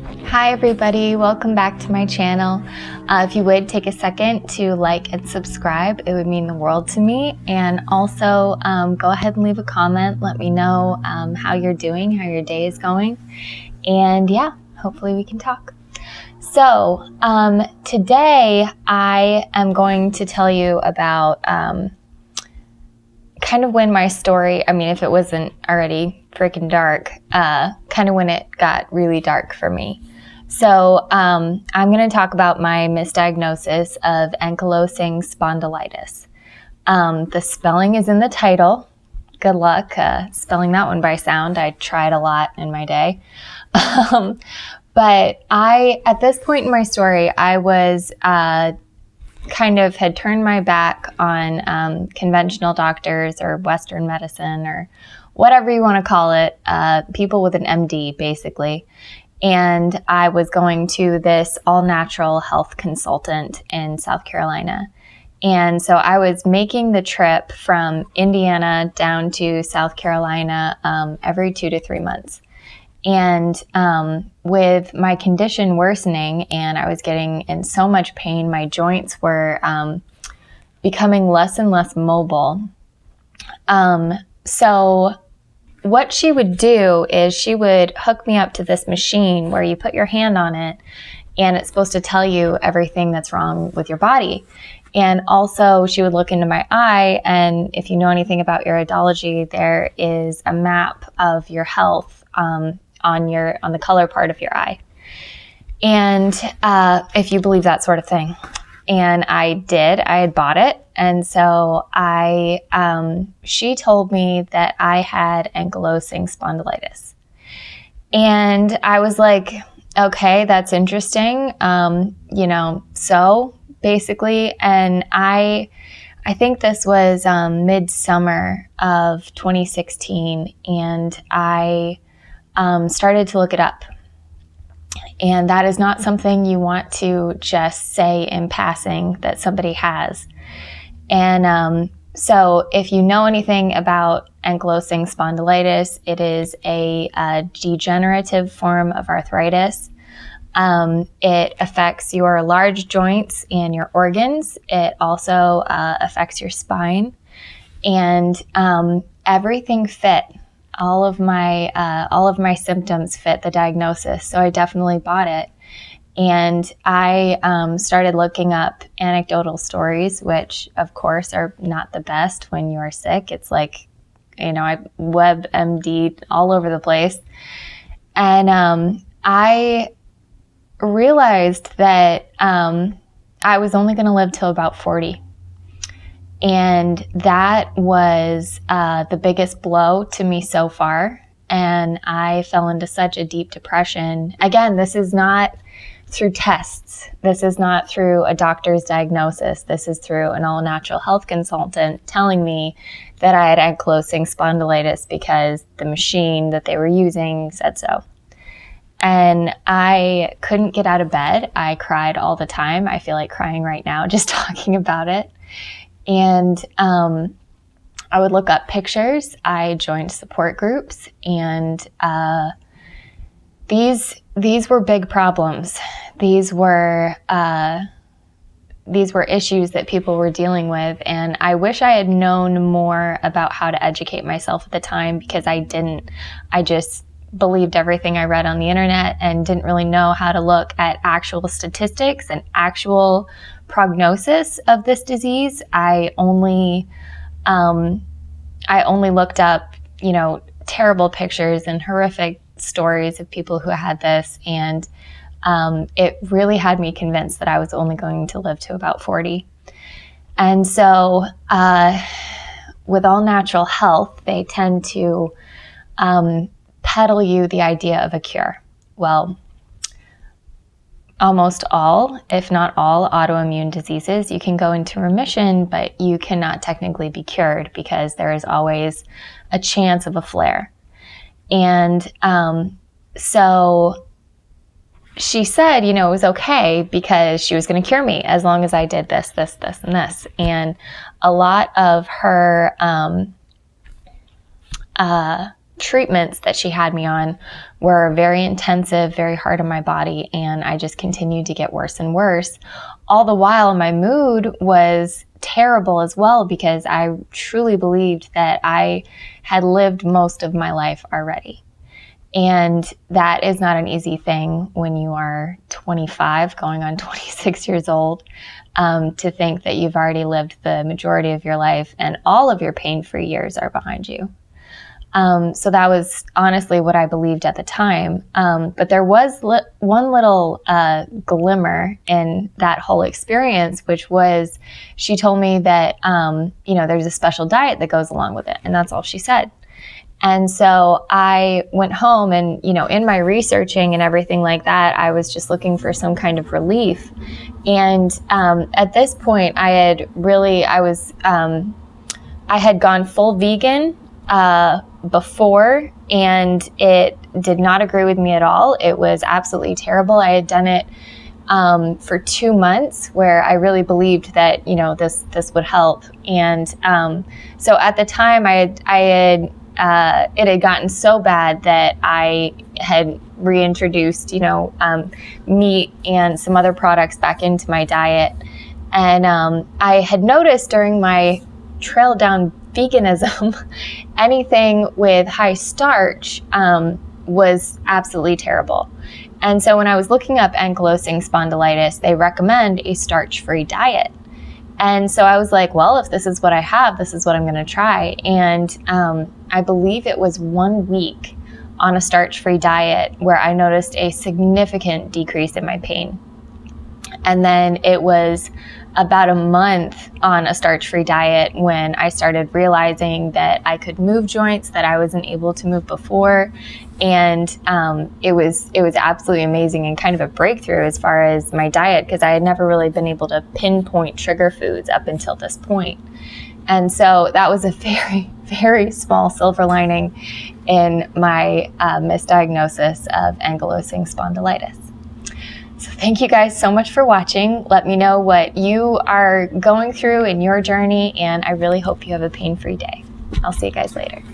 Hi everybody, welcome back to my channel. If you would take a second to like and subscribe, it would mean the world to me. And also go ahead and leave a comment. Let me know how you're doing, how your day is going. And yeah, hopefully we can talk. So today I am going to tell you about kind of when my story, if it wasn't already freaking dark, kind of when it got really dark for me. So I'm going to talk about my misdiagnosis of Ankylosing Spondylitis. The spelling is in the title. Good luck spelling that one by sound. I tried a lot in my day. But at this point in my story, I was kind of had turned my back on conventional doctors or Western medicine or whatever you want to call it, people with an MD basically. And I was going to this all-natural health consultant in South Carolina. And so I was making the trip from Indiana down to South Carolina every 2 to 3 months. And with my condition worsening and I was getting in so much pain, my joints were becoming less and less mobile. So what she would do is she would hook me up to this machine where you put your hand on it and it's supposed to tell you everything that's wrong with your body. And also she would look into my eye, and if you know anything about iridology, there is a map of your health on the color part of your eye. And if you believe that sort of thing. And I had bought it. And so she told me that I had ankylosing spondylitis. And I was like, okay, that's interesting. So basically, and I think this was midsummer of 2016, and I started to look it up. And that is not something you want to just say in passing that somebody has. And so if you know anything about ankylosing spondylitis, it is a degenerative form of arthritis. It affects your large joints and your organs. It also affects your spine. And everything fit. All of my symptoms fit the diagnosis, so I definitely bought it. And I started looking up anecdotal stories, which of course are not the best when you are sick. It's like, I WebMD all over the place. And I realized that I was only going to live till about 40. And that was the biggest blow to me so far. And I fell into such a deep depression. Again, this is not through tests. This is not through a doctor's diagnosis. This is through an all-natural health consultant telling me that I had ankylosing spondylitis because the machine that they were using said so. And I couldn't get out of bed. I cried all the time. I feel like crying right now just talking about it. And I would look up pictures. I joined support groups, and these were big problems. These were issues that people were dealing with, and I wish I had known more about how to educate myself at the time, because I didn't. I just believed everything I read on the internet and didn't really know how to look at actual statistics and actual prognosis of this disease. I only looked up, terrible pictures and horrific stories of people who had this, and it really had me convinced that I was only going to live to about 40. And so with all natural health, they tend to peddle you the idea of a cure. Well, almost all, if not all, autoimmune diseases, you can go into remission, but you cannot technically be cured because there is always a chance of a flare. And so she said, it was okay because she was going to cure me as long as I did this, this, this, and this. And a lot of her treatments that she had me on were very intensive, very hard on my body, and I just continued to get worse and worse. All the while, my mood was terrible as well, because I truly believed that I had lived most of my life already. And that is not an easy thing when you are 25, going on 26 years old, to think that you've already lived the majority of your life and all of your pain-free years are behind you. So that was honestly what I believed at the time. But there was one little glimmer in that whole experience, which was she told me that, there's a special diet that goes along with it. And that's all she said. And so I went home and, in my researching and everything like that, I was just looking for some kind of relief. And at this point, I had gone full vegan before, and it did not agree with me at all. It was absolutely terrible. I had done it for 2 months, where I really believed that this would help. And so at the time, it had gotten so bad that I had reintroduced meat and some other products back into my diet. And I had noticed during my trail down veganism, anything with high starch was absolutely terrible. And so when I was looking up ankylosing spondylitis, they recommend a starch-free diet. And so I was like, well, if this is what I have, this is what I'm going to try. And I believe it was 1 week on a starch-free diet where I noticed a significant decrease in my pain. And then it was about a month on a starch-free diet when I started realizing that I could move joints that I wasn't able to move before. And it was absolutely amazing and kind of a breakthrough as far as my diet, because I had never really been able to pinpoint trigger foods up until this point. And so that was a very, very small silver lining in my misdiagnosis of ankylosing spondylitis. So thank you guys so much for watching. Let me know what you are going through in your journey, and I really hope you have a pain-free day. I'll see you guys later.